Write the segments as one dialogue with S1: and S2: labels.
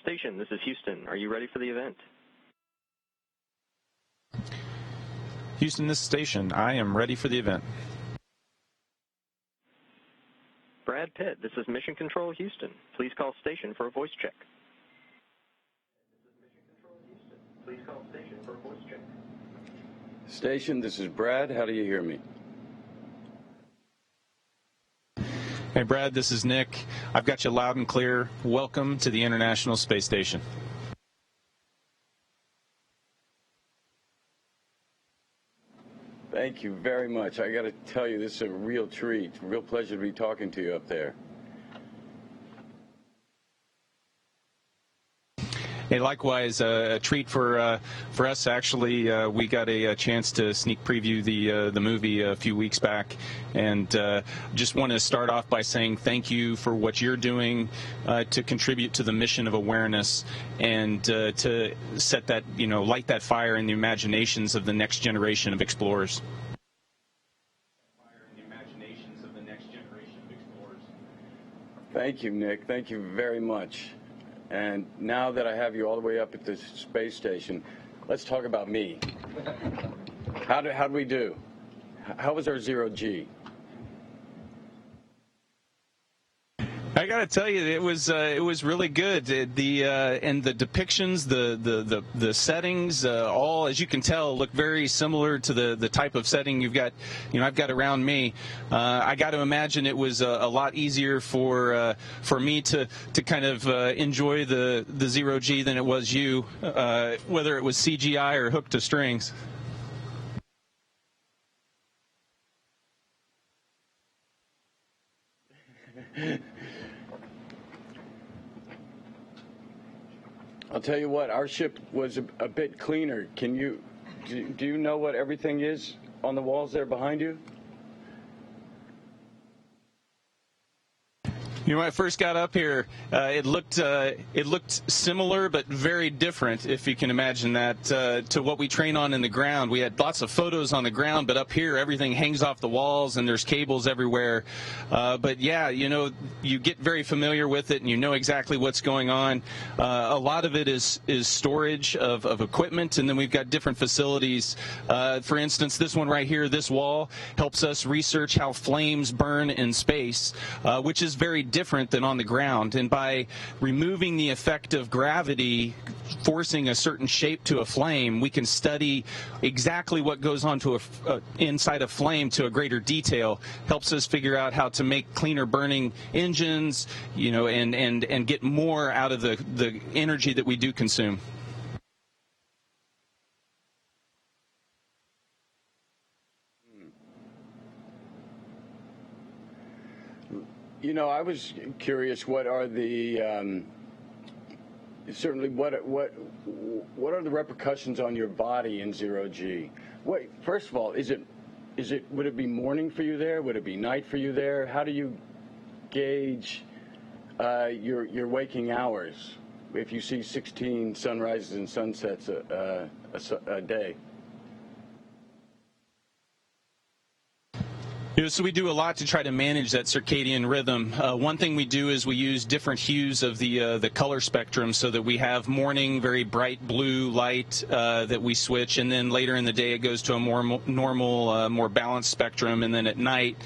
S1: Station, this is Houston. Are you ready for the event?
S2: Houston, this is Station. I am ready for the event.
S1: Brad Pitt, this is Mission Control Houston. Please call station for a voice check. Please call station for a voice check.
S3: Station, this is Brad. How do you hear me?
S2: Hey, Brad, this is Nick. I've got you loud and clear. Welcome to the International Space Station.
S3: Thank you very much. I got to tell you, this is a real treat. Real pleasure to be talking to you up there.
S2: Hey, likewise, a treat for us. Actually, we got a chance to sneak preview the movie a few weeks back, and just want to start off by saying thank you for what you're doing to contribute to the mission of awareness and to set that, light that fire in the imaginations of the next generation of explorers.
S3: Thank you, Nick. Thank you very much. And now that I have you all the way up at the space station, let's talk about me. How'd we do? How was our zero G?
S2: I got to tell you, it was really good. And the depictions, the settings, all, as you can tell, look very similar to the type of setting you've got. I've got around me. I got to imagine it was a lot easier for me to kind of enjoy the zero G than it was you, whether it was CGI or hooked to strings.
S3: I'll tell you what, our ship was a bit cleaner. Do you know what everything is on the walls there behind you?
S2: When I first got up here, it looked similar but very different, if you can imagine that, to what we train on in the ground. We had lots of photos on the ground, but up here everything hangs off the walls and there's cables everywhere. But yeah, you get very familiar with it and you know exactly what's going on. A lot of it is storage of equipment, and then we've got different facilities. For instance, this one right here, this wall, helps us research how flames burn in space, which is very different than on the ground. And by removing the effect of gravity forcing a certain shape to a flame, we can study exactly what goes on to inside a flame to a greater detail. Helps us figure out how to make cleaner burning engines, and get more out of the energy that we do consume.
S3: I was curious. What are the certainly what are the repercussions on your body in zero G? First of all, would it be morning for you there? Would it be night for you there? How do you gauge your waking hours if you see 16 sunrises and sunsets a day?
S2: So we do a lot to try to manage that circadian rhythm. One thing we do is we use different hues of the color spectrum, so that we have morning, very bright blue light that we switch, and then later in the day it goes to a more normal, more balanced spectrum, and then at night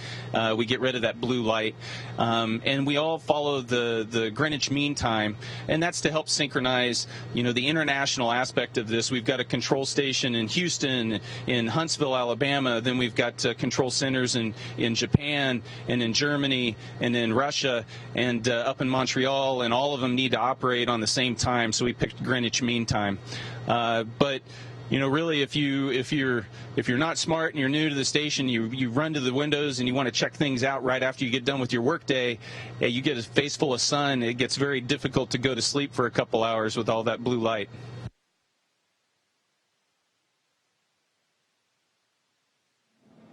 S2: we get rid of that blue light. And we all follow the Greenwich Mean Time, and that's to help synchronize, the international aspect of this. We've got a control station in Houston, in Huntsville, Alabama. Then we've got control centers in Japan and in Germany and in Russia and up in Montreal, and all of them need to operate on the same time, so we picked Greenwich Mean Time. But really, if you're not smart and you're new to the station, you run to the windows and you want to check things out right after you get done with your workday. You get a face full of sun. It gets very difficult to go to sleep for a couple hours with all that blue light.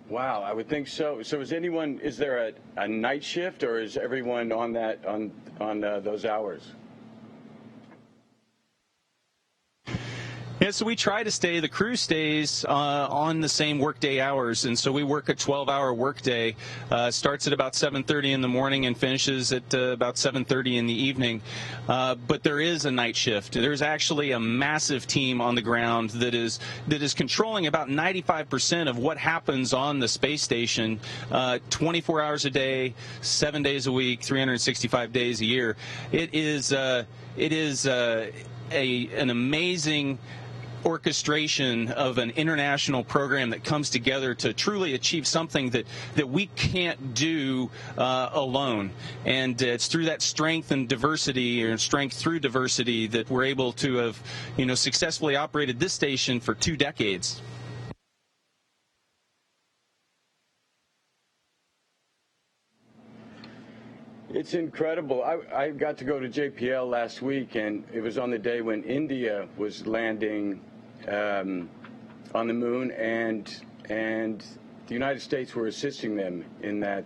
S3: Wow, I would think so. So is there a night shift, or is everyone on those hours?
S2: Yeah, so we try to stay, the crew stays on the same workday hours, and so we work a 12-hour workday. Starts at about 7:30 in the morning and finishes at about 7:30 in the evening. But there is a night shift. There's actually a massive team on the ground that is controlling about 95% of what happens on the space station, 24 hours a day, 7 days a week, 365 days a year. It is an amazing orchestration of an international program that comes together to truly achieve something that we can't do alone. And it's through that strength and diversity, or strength through diversity, that we're able to have, successfully operated this station for 2 decades.
S3: It's incredible. I got to go to JPL last week, and it was on the day when India was landing on the moon, and the United States were assisting them in that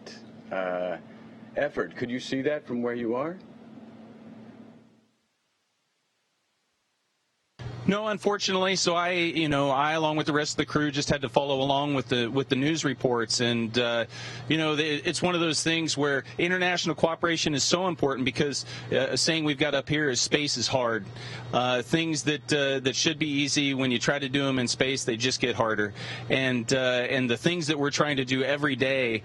S3: effort. Could you see that from where you are?
S2: No, unfortunately. So I along with the rest of the crew just had to follow along with the news reports, and it's one of those things where international cooperation is so important, because saying we've got up here is space is hard. Things that should be easy, when you try to do them in space, they just get harder. And the things that we're trying to do every day.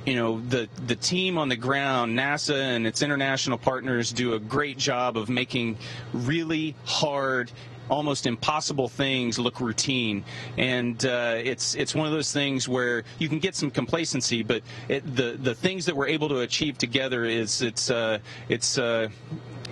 S2: The team on the ground, NASA and its international partners, do a great job of making really hard, almost impossible things look routine. And it's one of those things where you can get some complacency, but the things that we're able to achieve together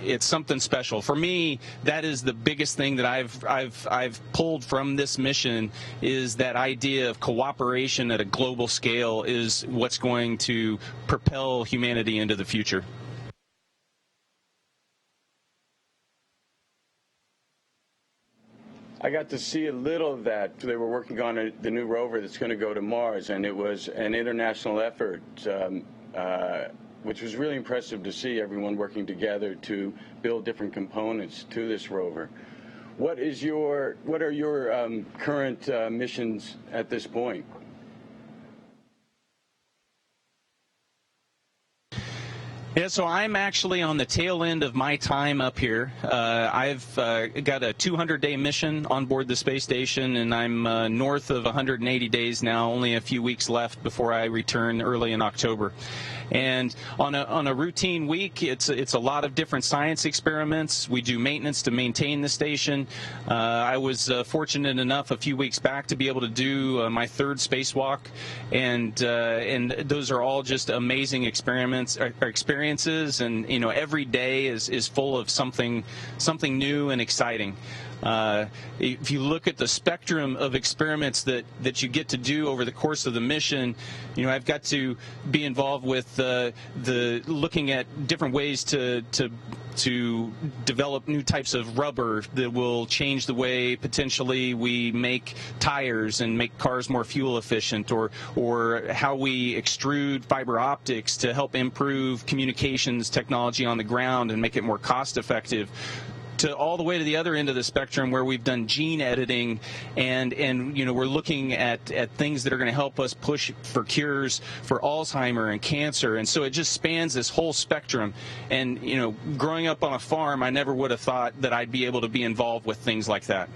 S2: it's something special. For me, that is the biggest thing that I've pulled from this mission, is that idea of cooperation at a global scale is what's going to propel humanity into the future.
S3: I got to see a little of that. They were working on the new rover that's going to go to Mars, and it was an international effort, which was really impressive to see everyone working together to build different components to this rover. What are your current missions at this point?
S2: Yeah, so I'm actually on the tail end of my time up here. I've got a 200-day mission on board the space station, and I'm north of 180 days now, only a few weeks left before I return early in October. And on a routine week, it's a lot of different science experiments. We do maintenance to maintain the station. I was fortunate enough a few weeks back to be able to do my 3rd spacewalk, and those are all just amazing experiences. And every day is full of something new and exciting. If you look at the spectrum of experiments that you get to do over the course of the mission, I've got to be involved with looking at different ways to develop new types of rubber that will change the way potentially we make tires and make cars more fuel efficient, or how we extrude fiber optics to help improve communications technology on the ground and make it more cost effective, to all the way to the other end of the spectrum where we've done gene editing, and we're looking at things that are going to help us push for cures for Alzheimer and cancer. And so it just spans this whole spectrum. And growing up on a farm, I never would have thought that I'd be able to be involved with things like that.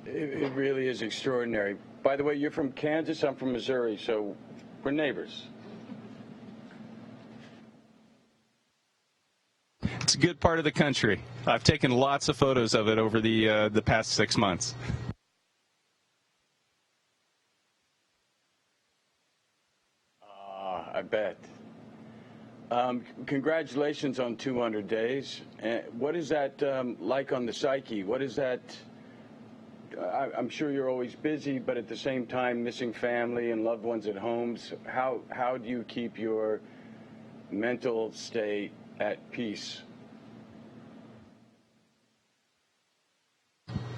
S3: It really is extraordinary. By the way, you're from Kansas, I'm from Missouri, so we're neighbors.
S2: It's a good part of the country. I've taken lots of photos of it over the past 6 months.
S3: I bet. Congratulations on 200 days. What is that like on the psyche? What is that? I'm sure you're always busy, but at the same time missing family and loved ones at home. So how do you keep your mental state at peace?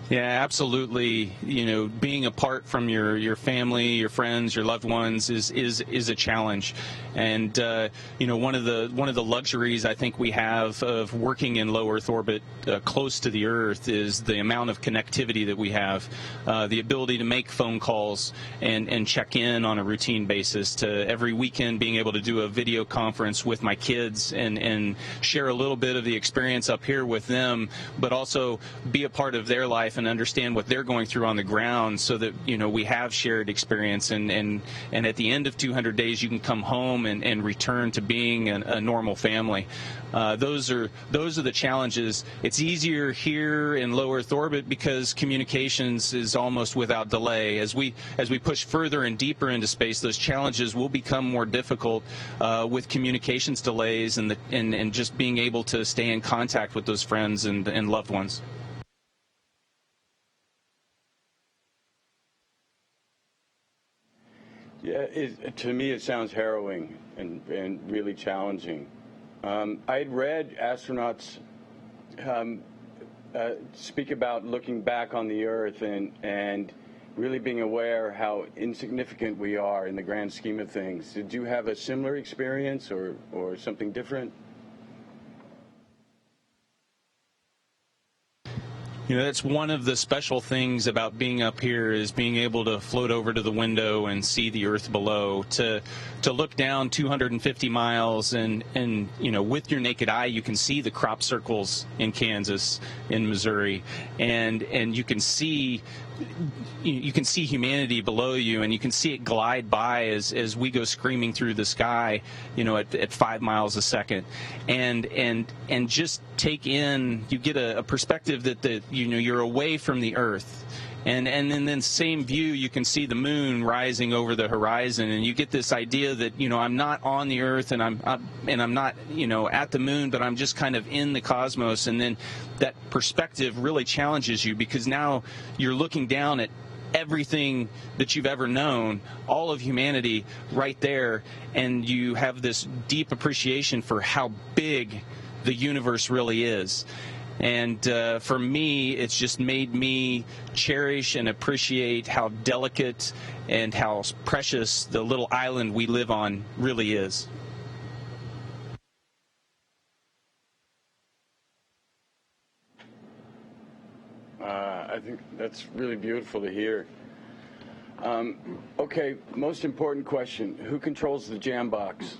S2: Yeah, absolutely. Being apart from your family, your friends, your loved ones is a challenge. And one of the luxuries I think we have of working in low Earth orbit, close to the Earth, is the amount of connectivity that we have, the ability to make phone calls and check in on a routine basis. To every weekend being able to do a video conference with my kids and share a little bit of the experience up here with them, but also be a part of their life and understand what they're going through on the ground, so that we have shared experience, and at the end of 200 days you can come home and return to being a normal family. Those are the challenges. It's easier here in low Earth orbit because communications is almost without delay. As we push further and deeper into space, those challenges will become more difficult with communications delays and just being able to stay in contact with those friends and loved ones.
S3: Yeah, to me it sounds harrowing and really challenging. I had read astronauts speak about looking back on the Earth and really being aware how insignificant we are in the grand scheme of things. Did you have a similar experience or something different?
S2: That's one of the special things about being up here, is being able to float over to the window and see the Earth below. To look down 250 miles and with your naked eye you can see the crop circles in Kansas, in Missouri, and you can see humanity below you, and you can see it glide by as we go screaming through the sky, at 5 miles a second, and just take in. You get a perspective that you're away from the Earth, and then same view, you can see the moon rising over the horizon, and you get this idea that I'm not on the Earth and I'm not at the moon, but I'm just kind of in the cosmos. And then that perspective really challenges you, because now you're looking down at everything that you've ever known, all of humanity right there, and you have this deep appreciation for how big the universe really is. And for me, it's just made me cherish and appreciate how delicate and how precious the little island we live on really is.
S3: I think that's really beautiful to hear. Okay, most important question. Who controls the jam box?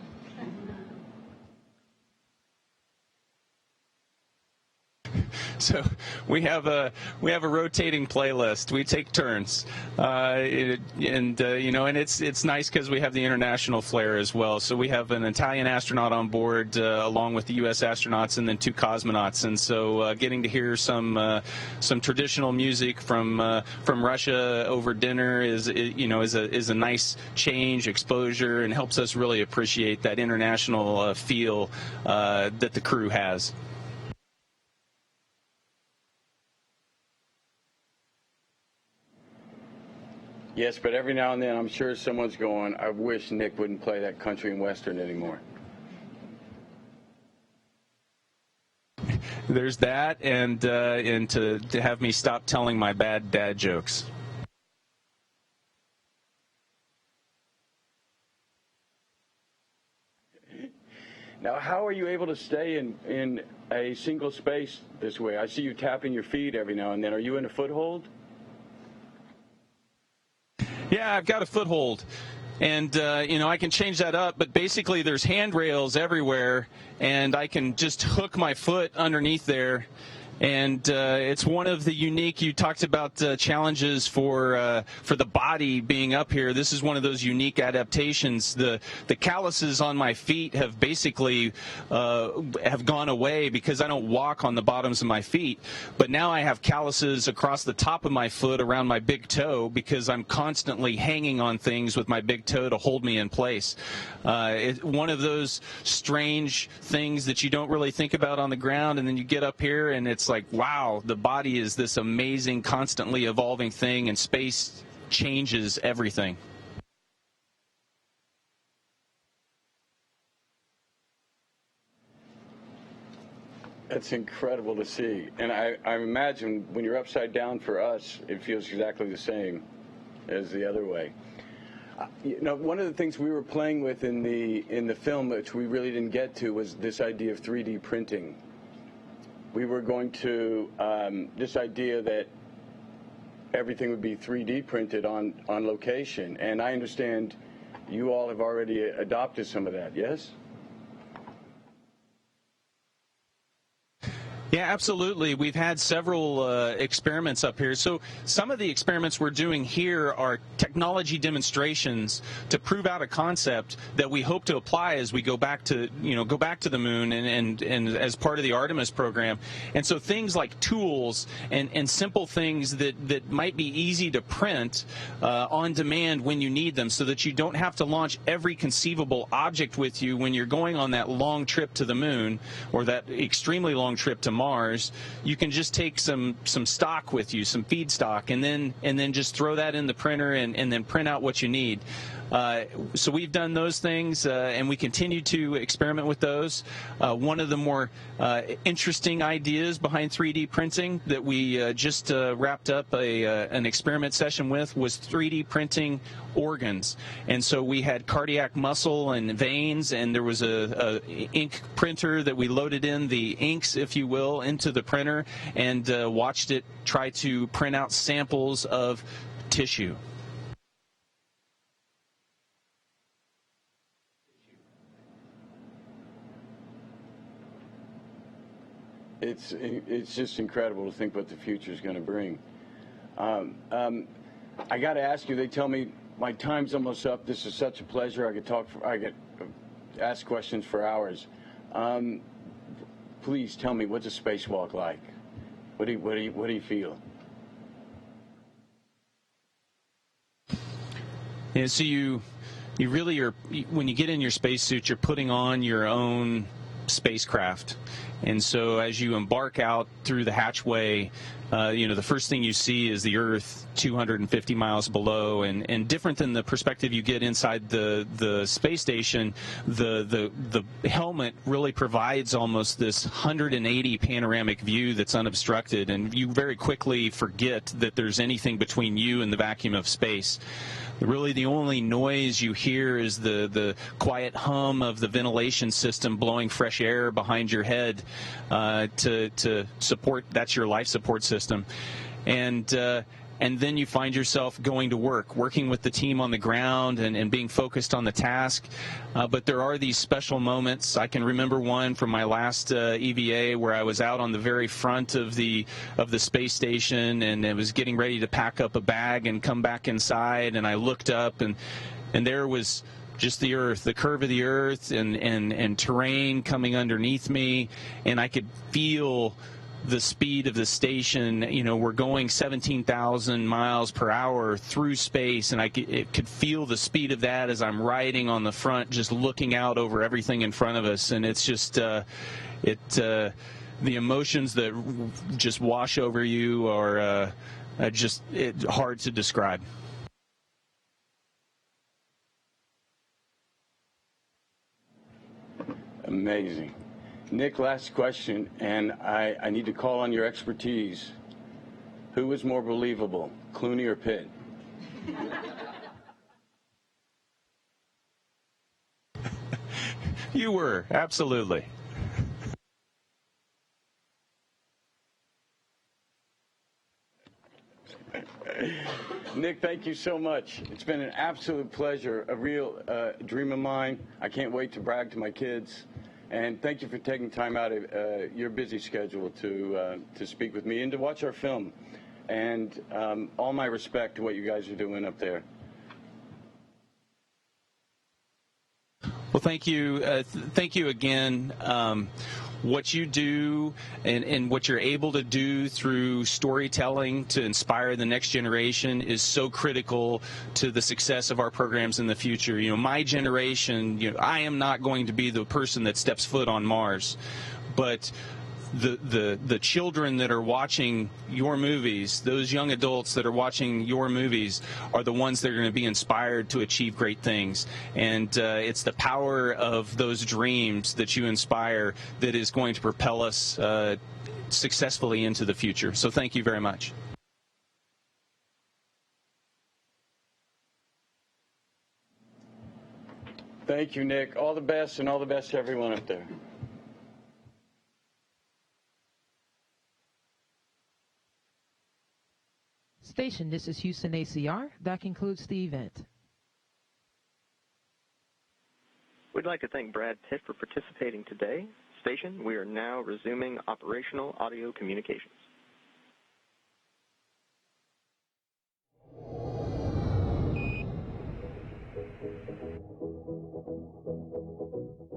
S2: So we have a rotating playlist. We take turns, and it's nice because we have the international flair as well. So we have an Italian astronaut on board, along with the U.S. astronauts, and then 2 cosmonauts. And so getting to hear some traditional music from Russia over dinner is a nice change, exposure, and helps us really appreciate that international feel that the crew has.
S3: Yes, but every now and then I'm sure someone's going, I wish Nick wouldn't play that country and western anymore.
S2: There's that, and to have me stop telling my bad dad jokes.
S3: Now, how are you able to stay in a single space this way? I see you tapping your feet every now and then. Are you in a foothold?
S2: Yeah, I've got a foothold, and I can change that up, but basically there's handrails everywhere, and I can just hook my foot underneath there. And it's one of the unique. You talked about challenges for the body being up here. This is one of those unique adaptations. The calluses on my feet have basically have gone away because I don't walk on the bottoms of my feet. But now I have calluses across the top of my foot around my big toe because I'm constantly hanging on things with my big toe to hold me in place. It's one of those strange things that you don't really think about on the ground, and then you get up here and it's like, wow, the body is this amazing, constantly evolving thing, and space changes everything.
S3: That's incredible to see. And I imagine when you're upside down for us, it feels exactly the same as the other way. You know, one of the things we were playing with in the film, which we really didn't get to, was this idea of 3D printing. We were going to, this idea that everything would be 3D printed on location. And I understand you all have already adopted some of that, yes?
S2: Yeah, absolutely. We've had several experiments up here. So some of the experiments we're doing here are technology demonstrations to prove out a concept that we hope to apply as we go back to the moon and as part of the Artemis program. And so things like tools and simple things that might be easy to print on demand when you need them, so that you don't have to launch every conceivable object with you when you're going on that long trip to the moon or that extremely long trip to Mars. You can just take some stock with you, some feedstock, and then just throw that in the printer and then print out what you need. So we've done those things, and we continue to experiment with those. One of the more interesting ideas behind 3D printing that we just wrapped up an experiment session with was 3D printing organs. And so we had cardiac muscle and veins, and there was a ink printer that we loaded in the inks, if you will, into the printer and watched it try to print out samples of tissue.
S3: It's just incredible to think what the future is going to bring. I got to ask you. They tell me my time's almost up. This is such a pleasure. I get ask questions for hours. Please tell me, what's a spacewalk like? What do you feel?
S2: Yeah, so you really are, when you get in your spacesuit, you're putting on your own spacecraft. And so as you embark out through the hatchway, the first thing you see is the Earth 250 miles below, and different than the perspective you get inside the space station, the helmet really provides almost this 180 panoramic view that's unobstructed, and you very quickly forget that there's anything between you and the vacuum of space. Really, the only noise you hear is the quiet hum of the ventilation system blowing fresh air behind your head to support. That's your life support system, and then you find yourself going to work, working with the team on the ground and being focused on the task. But there are these special moments. I can remember one from my last EVA where I was out on the very front of the space station, and I was getting ready to pack up a bag and come back inside, and I looked up, and there was just the Earth, the curve of the Earth, and terrain coming underneath me, and I could feel the speed of the station. We're going 17,000 miles per hour through space, and it could feel the speed of that as I'm riding on the front, just looking out over everything in front of us. And it's just the emotions that just wash over you are just hard to describe.
S3: Amazing. Nick, last question, and I need to call on your expertise. Who was more believable, Clooney or Pitt?
S2: You were, absolutely.
S3: Nick, thank you so much. It's been an absolute pleasure, a real dream of mine. I can't wait to brag to my kids. And thank you for taking time out of your busy schedule to speak with me and to watch our film. And all my respect to what you guys are doing up there.
S2: Well, thank you. Thank you again. What you do and what you're able to do through storytelling to inspire the next generation is so critical to the success of our programs in the future. My generation, I am not going to be the person that steps foot on Mars, but the children that are watching your movies, those young adults that are watching your movies, are the ones that are going to be inspired to achieve great things. And it's the power of those dreams that you inspire that is going to propel us successfully into the future. So thank you very much.
S3: Thank you, Nick. All the best, and all the best to everyone up there.
S4: Station, this is Houston ACR. That concludes the event.
S1: We'd like to thank Brad Pitt for participating today. Station, we are now resuming operational audio communications.